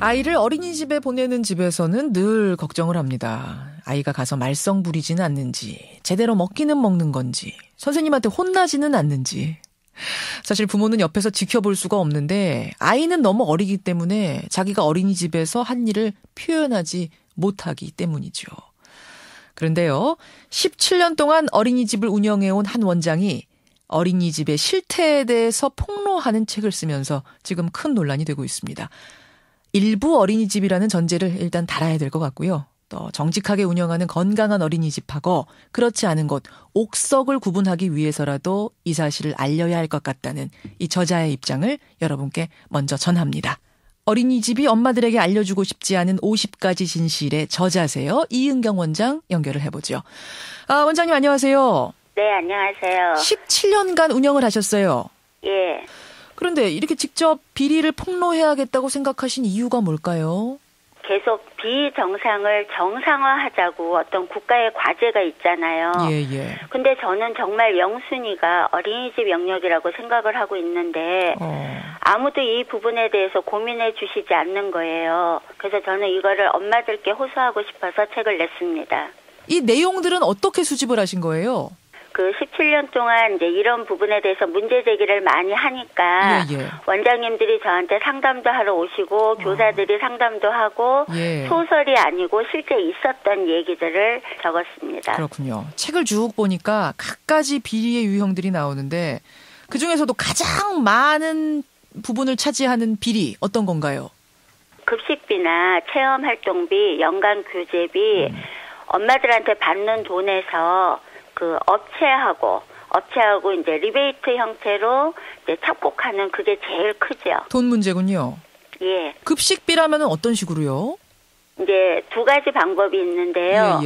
아이를 어린이집에 보내는 집에서는 늘 걱정을 합니다. 아이가 가서 말썽 부리지는 않는지, 제대로 먹기는 먹는 건지, 선생님한테 혼나지는 않는지. 사실 부모는 옆에서 지켜볼 수가 없는데 아이는 너무 어리기 때문에 자기가 어린이집에서 한 일을 표현하지 못하기 때문이죠. 그런데요, 17년 동안 어린이집을 운영해온 한 원장이 어린이집의 실태에 대해서 폭로하는 책을 쓰면서 지금 큰 논란이 되고 있습니다. 일부 어린이집이라는 전제를 일단 달아야 될 것 같고요. 또 정직하게 운영하는 건강한 어린이집하고 그렇지 않은 곳, 옥석을 구분하기 위해서라도 이 사실을 알려야 할 것 같다는 이 저자의 입장을 여러분께 먼저 전합니다. 어린이집이 엄마들에게 알려주고 싶지 않은 50가지 진실의 저자세요. 이은경 원장 연결을 해보죠. 원장님 안녕하세요. 네, 안녕하세요. 17년간 운영을 하셨어요. 예. 그런데 이렇게 직접 비리를 폭로해야겠다고 생각하신 이유가 뭘까요? 계속 비정상을 정상화하자고 어떤 국가의 과제가 있잖아요. 예. 근데 저는 정말 영순이가 어린이집 영역이라고 생각을 하고 있는데 아무도 이 부분에 대해서 고민해 주시지 않는 거예요. 그래서 저는 이거를 엄마들께 호소하고 싶어서 책을 냈습니다. 이 내용들은 어떻게 수집을 하신 거예요? 그 17년 동안 이제 이런 부분에 대해서 문제 제기를 많이 하니까 원장님들이 저한테 상담도 하러 오시고 교사들이 상담도 하고 소설이 아니고 실제 있었던 얘기들을 적었습니다. 그렇군요. 책을 쭉 보니까 갖가지 비리의 유형들이 나오는데 그중에서도 가장 많은 부분을 차지하는 비리 어떤 건가요? 급식비나 체험활동비, 연간 교재비, 엄마들한테 받는 돈에서 그 업체하고 이제 리베이트 형태로 이제 착복하는 그게 제일 크죠. 돈 문제군요. 예. 급식비라면은 어떤 식으로요? 이제 두 가지 방법이 있는데요.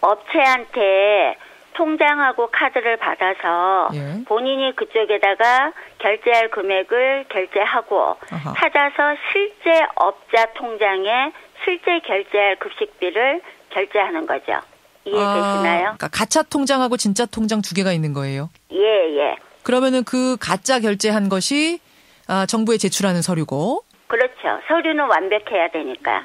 업체한테 통장하고 카드를 받아서 본인이 그쪽에다가 결제할 금액을 결제하고 찾아서 실제 업자 통장에 실제 결제할 급식비를 결제하는 거죠. 이해되시나요? 그러니까 가짜 통장하고 진짜 통장 두 개가 있는 거예요? 예. 그러면은 그 가짜 결제한 것이 정부에 제출하는 서류고? 그렇죠. 서류는 완벽해야 되니까.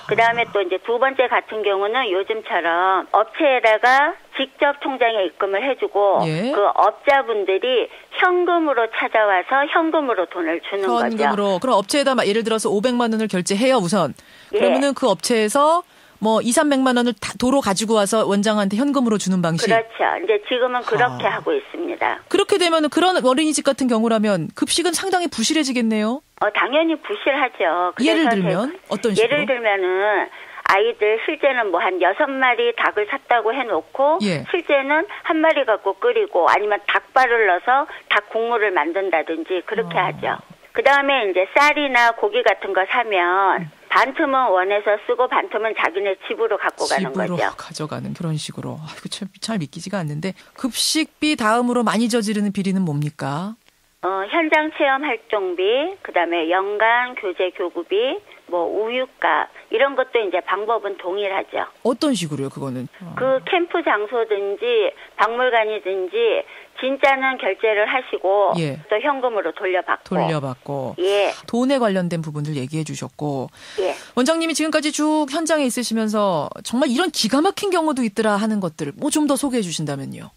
그다음에 또 이제 두 번째 같은 경우는 요즘처럼 업체에다가 직접 통장에 입금을 해주고 그 업자분들이 현금으로 찾아와서 현금으로 돈을 주는 거죠. 현금으로. 그럼 업체에다 예를 들어서 500만 원을 결제해요, 우선. 그러면은 그 업체에서 뭐 200~300만 원을 도로 가지고 와서 원장한테 현금으로 주는 방식. 그렇죠. 이제 지금은 그렇게 하고 있습니다. 그렇게 되면은 그런 어린이집 같은 경우라면 급식은 상당히 부실해지겠네요. 당연히 부실하죠. 예를 들면 어떤 식으로? 예를 들면은 아이들 실제는 뭐 한 6마리 닭을 샀다고 해놓고 실제는 한 마리 갖고 끓이고 아니면 닭발을 넣어서 닭 국물을 만든다든지 그렇게 하죠. 그다음에 이제 쌀이나 고기 같은 거 사면 반틈은 원에서 쓰고 반틈은 자기네 집으로 갖고 가는 거죠. 집으로 가져가는 그런 식으로. 이거 참 믿기지가 않는데 급식비 다음으로 많이 저지르는 비리는 뭡니까? 현장 체험 활동비, 그다음에 연간 교재 교구비, 뭐 우유값 이런 것도 이제 방법은 동일하죠. 어떤 식으로요, 그거는? 그 캠프 장소든지 박물관이든지 진짜는 결제를 하시고 또 현금으로 돌려받고. 돈에 관련된 부분들 얘기해 주셨고 원장님이 지금까지 쭉 현장에 있으시면서 정말 이런 기가 막힌 경우도 있더라 하는 것들 뭐 좀 더 소개해 주신다면요.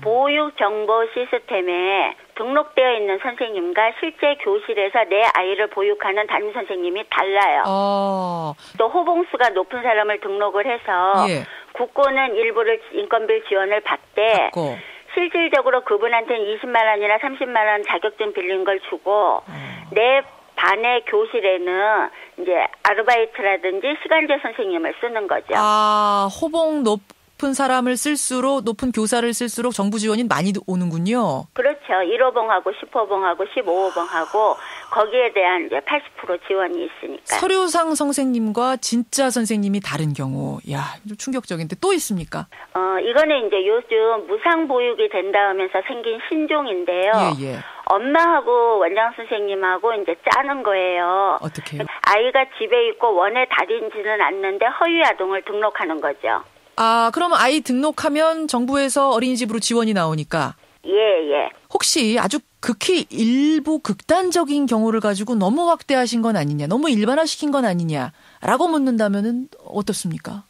보육 정보 시스템에 등록되어 있는 선생님과 실제 교실에서 내 아이를 보육하는 담임 선생님이 달라요. 또 호봉수가 높은 사람을 등록을 해서 국고는 일부를 인건비 지원을 받되 실질적으로 그분한테는 20만 원이나 30만 원 자격증 빌린 걸 주고 내 반의 교실에는 이제 아르바이트라든지 시간제 선생님을 쓰는 거죠. 호봉 높은 사람을 쓸수록 높은 교사를 쓸수록 정부 지원이 많이 오는군요. 그렇죠. 1호봉하고 10호봉하고 15호봉하고 거기에 대한 이제 80% 지원이 있으니까. 서류상 선생님과 진짜 선생님이 다른 경우. 좀 충격적인데 또 있습니까? 이거는 이제 요즘 무상 보육이 된다 하면서 생긴 신종인데요. 엄마하고 원장 선생님하고 이제 짜는 거예요. 어떻게요? 아이가 집에 있고 원에 다니지는 않는데 허위 아동을 등록하는 거죠. 그러면 아이 등록하면 정부에서 어린이집으로 지원이 나오니까. 예. 혹시 아주 극히 일부 극단적인 경우를 가지고 너무 확대하신 건 아니냐, 너무 일반화시킨 건 아니냐라고 묻는다면은 어떻습니까?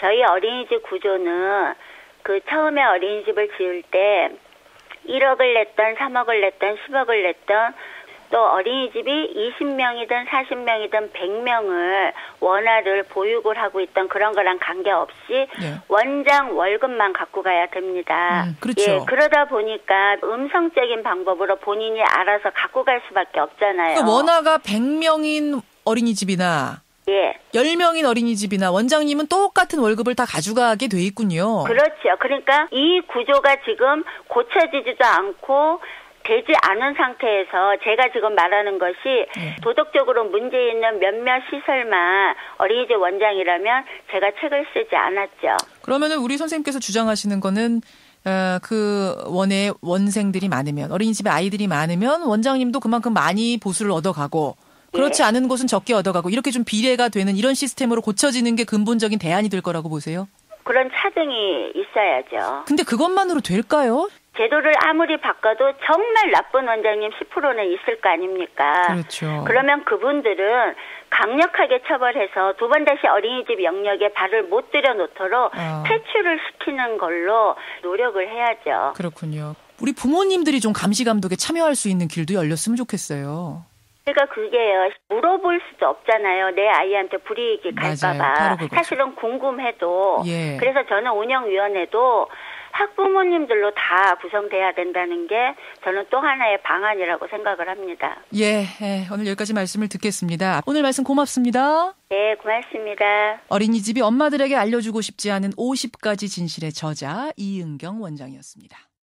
저희 어린이집 구조는 그 처음에 어린이집을 지을 때 1억을 냈던 3억을 냈던 10억을 냈던 또 어린이집이 20명이든 40명이든 100명을 원화를 보육을 하고 있던 그런 거랑 관계없이 예. 원장 월급만 갖고 가야 됩니다. 그렇죠. 예, 그러다 보니까 음성적인 방법으로 본인이 알아서 갖고 갈 수밖에 없잖아요. 그 원화가 100명인 어린이집이나 예. 10명인 어린이집이나 원장님은 똑같은 월급을 다 가져가게 돼 있군요. 그렇죠. 그러니까 이 구조가 지금 고쳐지지도 않고 되지 않은 상태에서 제가 지금 말하는 것이 도덕적으로 문제 있는 몇몇 시설만 어린이집 원장이라면 제가 책을 쓰지 않았죠. 그러면은 우리 선생님께서 주장하시는 거는 그 원에 원생들이 많으면 어린이집에 아이들이 많으면 원장님도 그만큼 많이 보수를 얻어가고 그렇지 예. 않은 곳은 적게 얻어가고 이렇게 좀 비례가 되는 이런 시스템으로 고쳐지는 게 근본적인 대안이 될 거라고 보세요? 그런 차등이 있어야죠. 근데 그것만으로 될까요? 제도를 아무리 바꿔도 정말 나쁜 원장님 10%는 있을 거 아닙니까? 그렇죠. 그러면 그분들은 강력하게 처벌해서 두 번 다시 어린이집 영역에 발을 못 들여놓도록 퇴출을 시키는 걸로 노력을 해야죠. 그렇군요. 우리 부모님들이 좀 감시감독에 참여할 수 있는 길도 열렸으면 좋겠어요. 그러니까 그게요. 물어볼 수도 없잖아요. 내 아이한테 불이익이 갈까봐. 사실은 궁금해도. 예. 그래서 저는 운영위원회도 학부모님들로 다 구성돼야 된다는 게 저는 또 하나의 방안이라고 생각을 합니다. 예, 오늘 여기까지 말씀을 듣겠습니다. 오늘 말씀 고맙습니다. 네, 고맙습니다. 어린이집이 엄마들에게 알려주고 싶지 않은 50가지 진실의 저자 이은경 원장이었습니다.